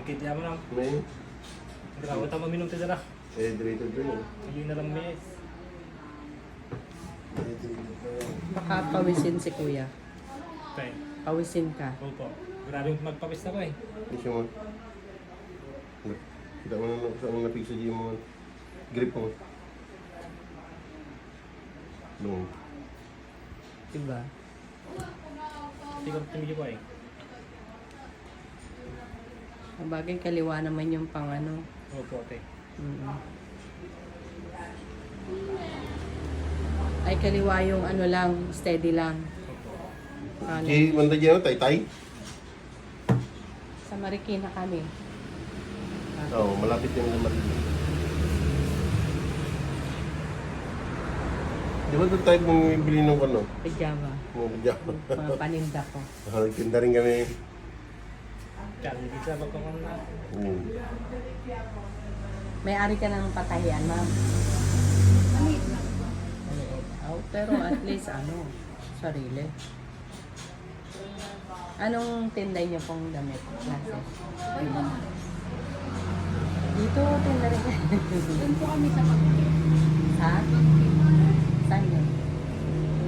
Yung kitya mo lang. May Grabe tama minum tayo na. hydrated rin eh. Hindi na lang may. Hydrated na yan. Baka pawisin si kuya. Okay. Pawisin ka. Opo. Grabe magpapis na ko eh. Hindi siya mo. Kita mo na sa mga napig sa gym mo. Grip mo. Doon. Diba? Hindi ko tumigil ko eh. Bagay kaliwa naman yung pang ano. Opo, okay. Ay kaliwa yung ano lang, steady lang. Opo. Ano? Si Manda dyan, tay-tay? Sa Marikina kami. Oo, malapit yung Marikina. Di ba doon tayo bumibili ng ano? Pajama. Mga Mga paninda ko. Nagtinda rin kami. Kaya hindi ka magkakaroon na. May-ari ka ng patahian, ma'am. Maliit lang. Oh, pero at least ano, sarili. Anong tinday niyo pong damit? Klase? Dito, tinda rin. Doon po kami sa pagkain. Ha? Saan yun?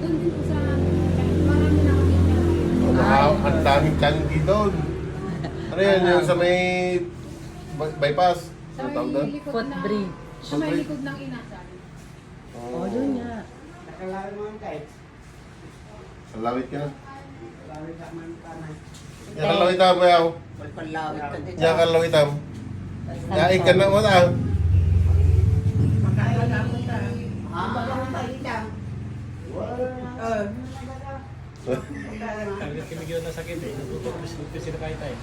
Doon din po sa marami na kami Ang daming candy doon. Ano yan, yung sa may bypass? sa Ano tawag doon? may likod na Footbridge. sa may likod ng inasal. Oh, doon nga. Salawit ka na. Lawit ka man panay. Yan ka lawit ang bayaw. Pagpalawit ka dito. Yan ka lawit ang. Yain ka na mo na. Makain na mo ta. Bagong palitan. Talagang kimigil na sakit eh. Natutok, sila kahit tayo.